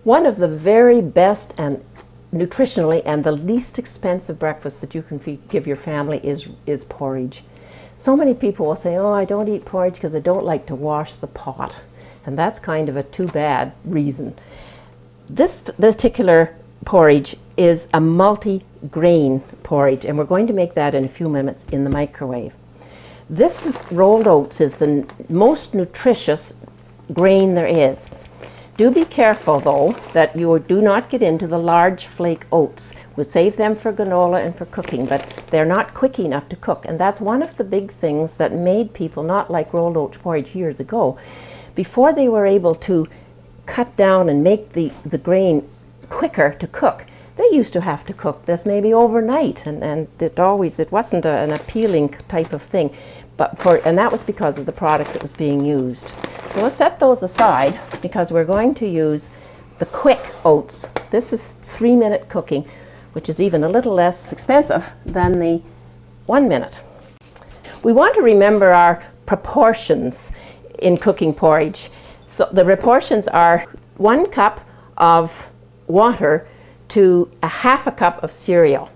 One of the very best and nutritionally and the least expensive breakfast that you can give your family is porridge. So many people will say, oh, I don't eat porridge because I don't like to wash the pot. And that's kind of a too bad reason. This particular porridge is a multi-grain porridge, and we're going to make that in a few minutes in the microwave. Rolled oats is the most nutritious grain there is. Do be careful, though, that you do not get into the large flake oats. We save them for granola and for cooking, but they're not quick enough to cook. And that's one of the big things that made people not like rolled oat porridge years ago. Before they were able to cut down and make the grain quicker to cook, they used to have to cook this maybe overnight, and it wasn't an appealing type of thing. And that was because of the product that was being used. So let's set those aside because we're going to use the quick oats. This is 3-minute cooking, which is even a little less expensive than the 1 minute. We want to remember our proportions in cooking porridge. So the proportions are 1 cup of water to a half a cup of cereal.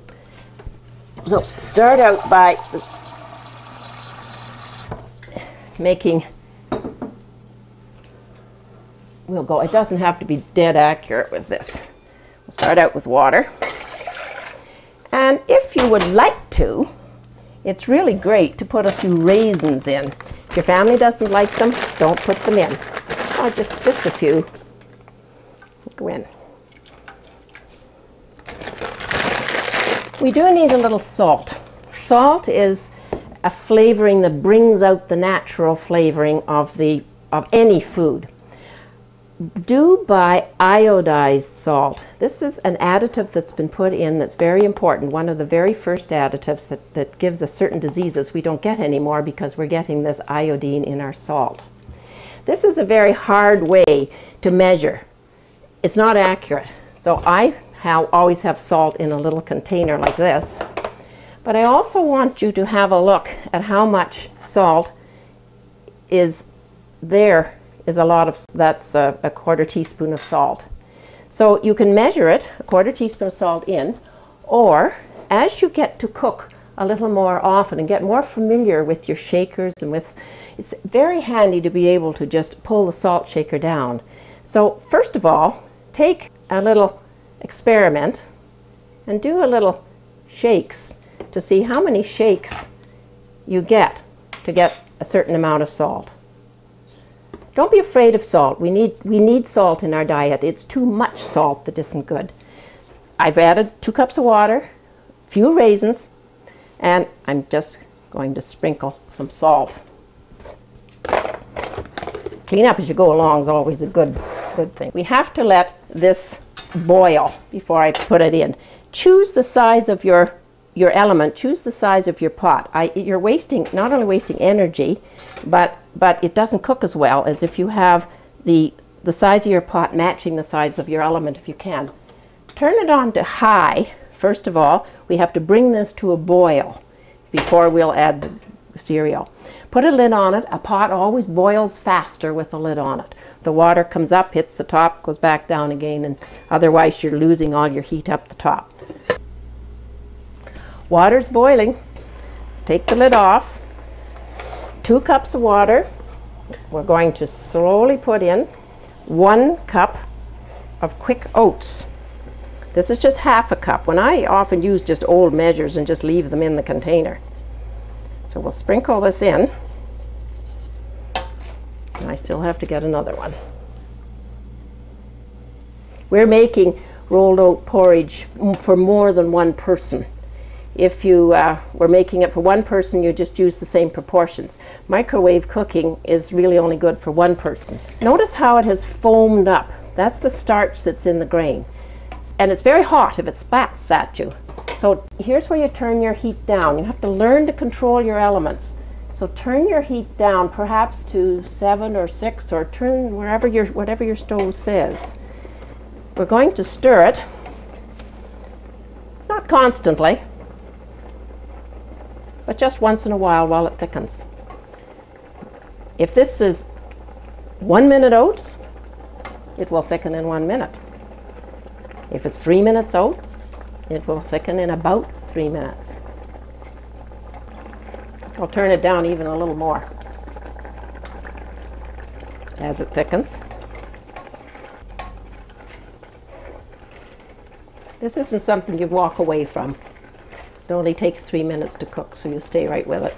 So start out by making, it doesn't have to be dead accurate with this. We'll start out with water. And if you would like to, it's really great to put a few raisins in. If your family doesn't like them, don't put them in. Oh, just a few. Go in. We do need a little salt. Salt is a flavoring that brings out the natural flavoring of any food. Do buy iodized salt. This is an additive that's been put in that's very important. One of the very first additives that gives us certain diseases we don't get anymore because we're getting this iodine in our salt. This is a very hard way to measure. It's not accurate. So I always have salt in a little container like this. But I also want you to have a look at how much salt is there. That's a 1/4 teaspoon of salt. So you can measure it, a 1/4 teaspoon of salt in, or as you get to cook a little more often and get more familiar with your shakers it's very handy to be able to just pull the salt shaker down. So first of all, take a little experiment and do a little shakes to see how many shakes you get to get a certain amount of salt. Don't be afraid of salt. We need salt in our diet. It's too much salt that isn't good. I've added 2 cups of water, a few raisins, and I'm just going to sprinkle some salt. Clean up as you go along is always a good thing. We have to let this boil before I put it in. Choose the size of your element, choose the size of your pot. You're not only wasting energy, but it doesn't cook as well as if you have the size of your pot matching the size of your element if you can. Turn it on to high. First of all, we have to bring this to a boil before we'll add the cereal. Put a lid on it. A pot always boils faster with a lid on it. The water comes up, hits the top, goes back down again, and otherwise you're losing all your heat up the top. Water's boiling. Take the lid off. 2 cups of water. We're going to slowly put in 1 cup of quick oats. This is just half a cup. When I often use just old measures and just leave them in the container. So we'll sprinkle this in. And I still have to get another one. We're making rolled oat porridge for more than 1 person. If you were making it for 1 person, you just use the same proportions. Microwave cooking is really only good for 1 person. Notice how it has foamed up. That's the starch that's in the grain. And it's very hot if it spats at you. So here's where you turn your heat down. You have to learn to control your elements. So turn your heat down perhaps to 7 or 6, or turn whatever your stove says. We're going to stir it, not constantly, but just once in a while it thickens. If this is 1 minute oats, it will thicken in 1 minute. If it's 3 minutes out, it will thicken in about 3 minutes. I'll turn it down even a little more as it thickens. This isn't something you walk away from. It only takes 3 minutes to cook, so you stay right with it.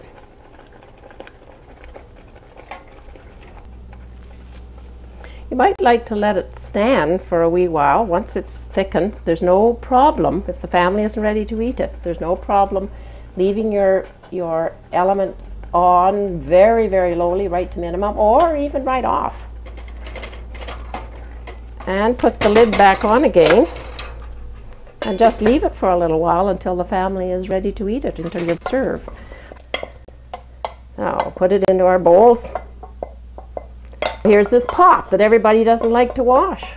You might like to let it stand for a wee while. Once it's thickened, there's no problem if the family isn't ready to eat it. There's no problem leaving your element on very, very lowly, right to minimum, or even right off. And put the lid back on again and just leave it for a little while until the family is ready to eat it, until you serve. Now, put it into our bowls. Here's this pot that everybody doesn't like to wash.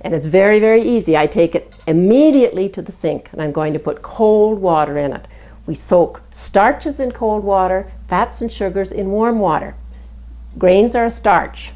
And it's very, very easy. I take it immediately to the sink and I'm going to put cold water in it. We soak starches in cold water, fats and sugars in warm water. Grains are a starch.